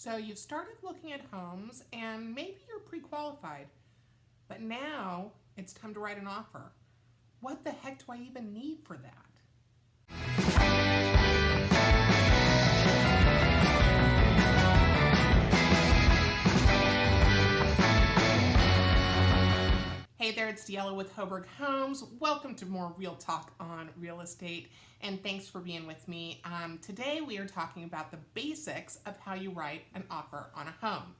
So you've started looking at homes and maybe you're pre-qualified, but now it's time to write an offer. What the heck do I even need for that? Hey there, it's DeElla with Hoberg Homes. Welcome to more Real Talk on Real Estate, and thanks for being with me. Today we are talking about the basics of how you write an offer on a home.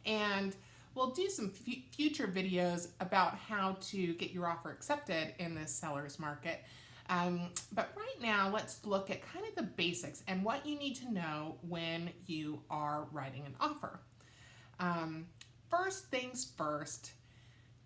And we'll do some future videos about how to get your offer accepted in this seller's market. But right now, let's look at kind of the basics and what you need to know when you are writing an offer. First things first,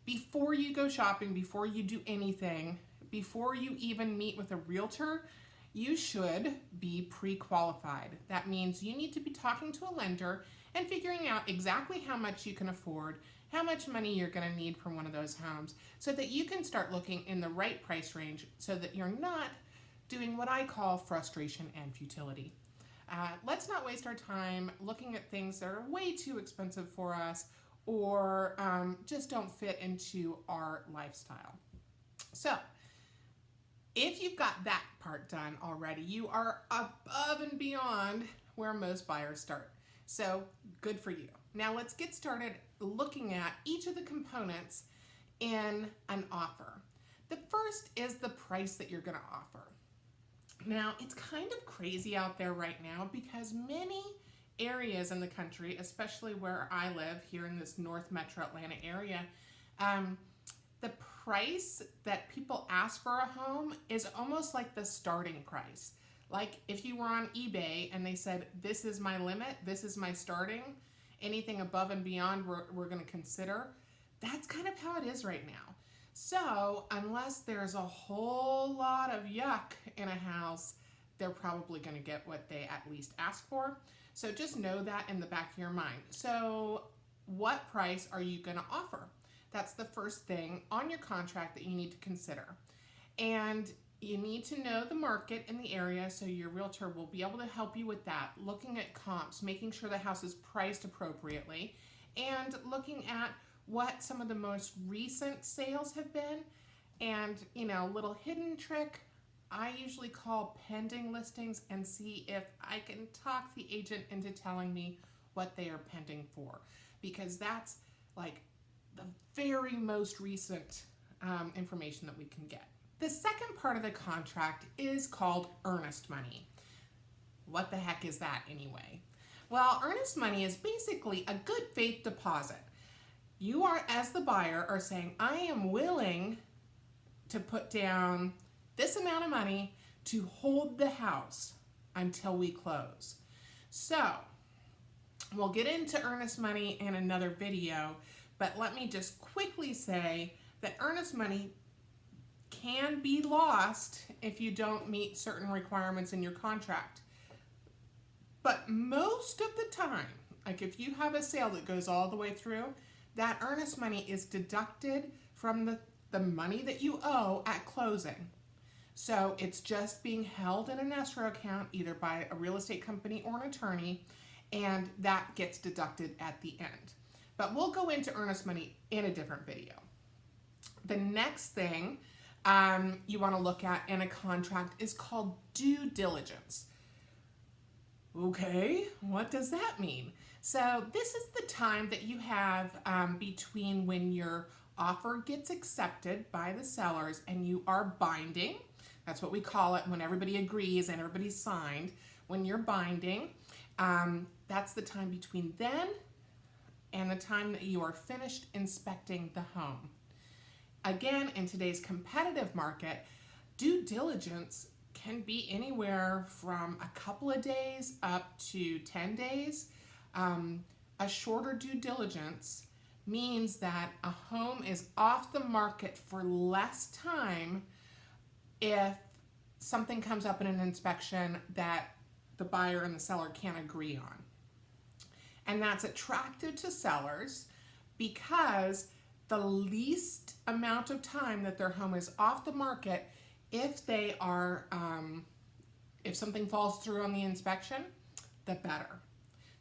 before you go shopping, before you do anything, before you even meet with a realtor, you should be pre-qualified. That means you need to be talking to a lender and figuring out exactly how much you can afford, how much money you're going to need for one of those homes, so that you can start looking in the right price range so that you're not doing what I call frustration and futility. Let's not waste our time looking at things that are way too expensive for us or just don't fit into our lifestyle. So if you've got that part done already, you are above and beyond where most buyers start. So good for you. Now let's get started looking at each of the components in an offer. The first is the price that you're going to offer. Now it's kind of crazy out there right now because many areas in the country, especially where I live here in this North Metro Atlanta area, the price that people ask for a home is almost like the starting price. Like if you were on eBay and they said, this is my limit, this is my starting, anything above and beyond we're going to consider. That's kind of how it is right now. So unless there's a whole lot of yuck in a house, they're probably going to get what they at least ask for. So just know that in the back of your mind. So what price are you going to offer? That's the first thing on your contract that you need to consider. And you need to know the market in the area so your realtor will be able to help you with that, looking at comps, making sure the house is priced appropriately, and looking at what some of the most recent sales have been. And, you know, little hidden trick, I usually call pending listings and see if I can talk the agent into telling me what they are pending for, because that's like the very most recent information that we can get. The second part of the contract is called earnest money. What the heck is that anyway? Well, earnest money is basically a good faith deposit. You are, as the buyer, are saying, I am willing to put down this amount of money to hold the house until we close. So we'll get into earnest money in another video, but let me just quickly say that earnest money can be lost if you don't meet certain requirements in your contract. But most of the time, like if you have a sale that goes all the way through, that earnest money is deducted from the money that you owe at closing. So it's just being held in an escrow account either by a real estate company or an attorney, and that gets deducted at the end. But we'll go into earnest money in a different video. The next thing you want to look at in a contract is called due diligence. Okay, what does that mean? So this is the time that you have between when your offer gets accepted by the sellers and you are binding. That's what we call it when everybody agrees and everybody's signed. When you're binding, that's the time between then and the time that you are finished inspecting the home. Again, in today's competitive market, due diligence can be anywhere from a couple of days up to 10 days. A shorter due diligence means that a home is off the market for less time if something comes up in an inspection that the buyer and the seller can't agree on. And that's attractive to sellers because the least amount of time that their home is off the market, if they are, if something falls through on the inspection, the better.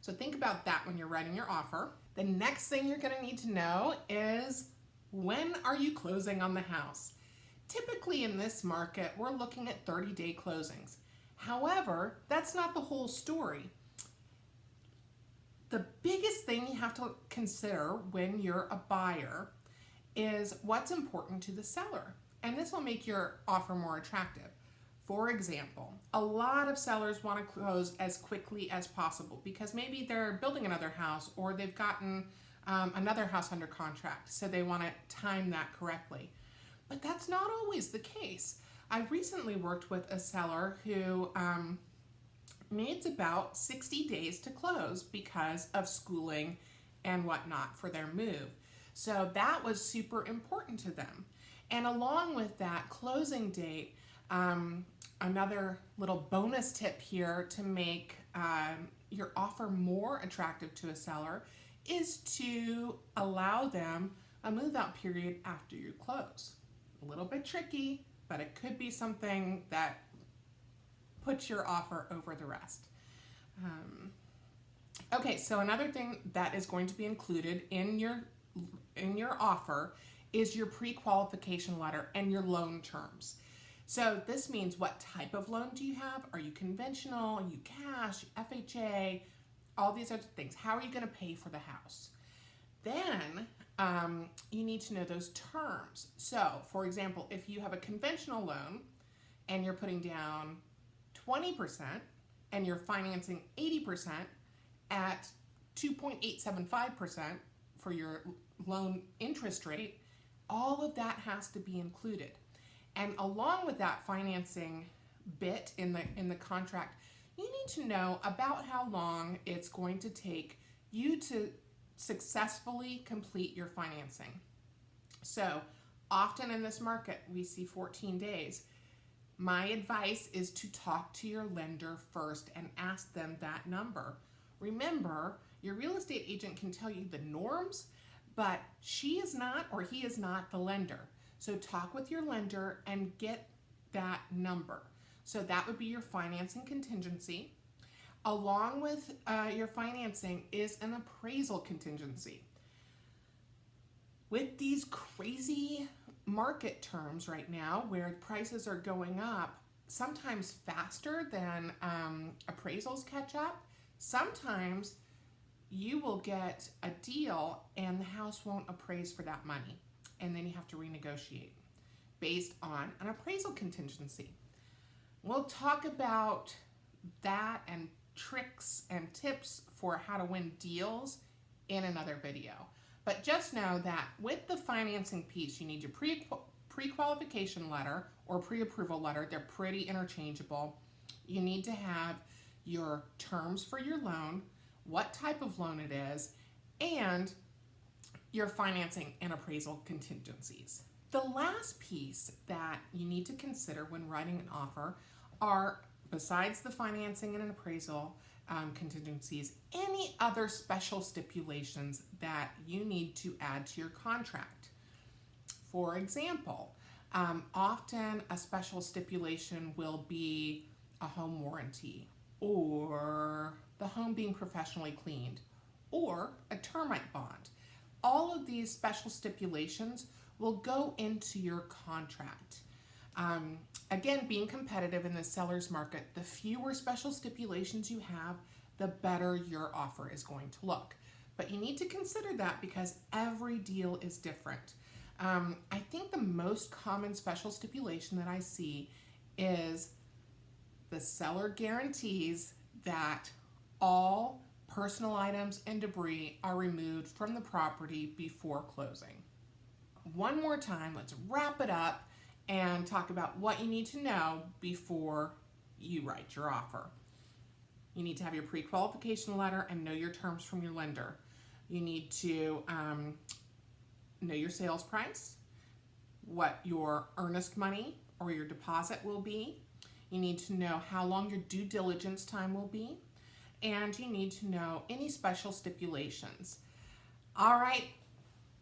So think about that when you're writing your offer. The next thing you're going to need to know is, when are you closing on the house? Typically in this market, we're looking at 30-day closings. However, that's not the whole story. The biggest thing you have to consider when you're a buyer is what's important to the seller. And this will make your offer more attractive. For example, a lot of sellers want to close as quickly as possible because maybe they're building another house or they've gotten another house under contract, so they want to time that correctly. But that's not always the case. I recently worked with a seller who needs about 60 days to close because of schooling and whatnot for their move. So that was super important to them. And along with that closing date, another little bonus tip here to make your offer more attractive to a seller is to allow them a move-out period after you close. A little bit tricky, but it could be something that puts your offer over the rest. Okay, so another thing that is going to be included in your offer is your pre-qualification letter and your loan terms. So this means, what type of loan do you have? Are you conventional? Are you cash? FHA? All these other things. How are you going to pay for the house? Then you need to know those terms. So, for example, if you have a conventional loan and you're putting down 20% and you're financing 80% at 2.875% for your loan interest rate, all of that has to be included. And along with that financing bit in the contract, you need to know about how long it's going to take you to successfully complete your financing. So often in this market, we see 14 days. My advice is to talk to your lender first and ask them that number. Remember, your real estate agent can tell you the norms, but she is not, or he is not, the lender. So talk with your lender and get that number. So that would be your financing contingency. Along with your financing is an appraisal contingency. With these crazy market terms right now, where prices are going up, sometimes faster than appraisals catch up, sometimes you will get a deal and the house won't appraise for that money. And then you have to renegotiate based on an appraisal contingency. We'll talk about that and tricks and tips for how to win deals in another video. But just know that with the financing piece, you need your pre-qualification letter or pre-approval letter. They're pretty interchangeable. You need to have your terms for your loan, what type of loan it is, and your financing and appraisal contingencies. The last piece that you need to consider when writing an offer are, besides the financing and an appraisal contingencies, any other special stipulations that you need to add to your contract. For example, often a special stipulation will be a home warranty, or the home being professionally cleaned, or a termite bond. All of these special stipulations will go into your contract. Again, being competitive in the seller's market, the fewer special stipulations you have, the better your offer is going to look. But you need to consider that because every deal is different. I think the most common special stipulation that I see is the seller guarantees that all personal items and debris are removed from the property before closing. One more time, let's wrap it up and talk about what you need to know before you write your offer. You need to have your pre-qualification letter and know your terms from your lender. You need to know your sales price, what your earnest money or your deposit will be. You need to know how long your due diligence time will be. And you need to know any special stipulations. All right,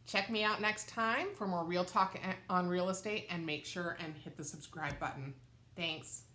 check me out next time for more real talk on real estate, and make sure and hit the subscribe button. Thanks.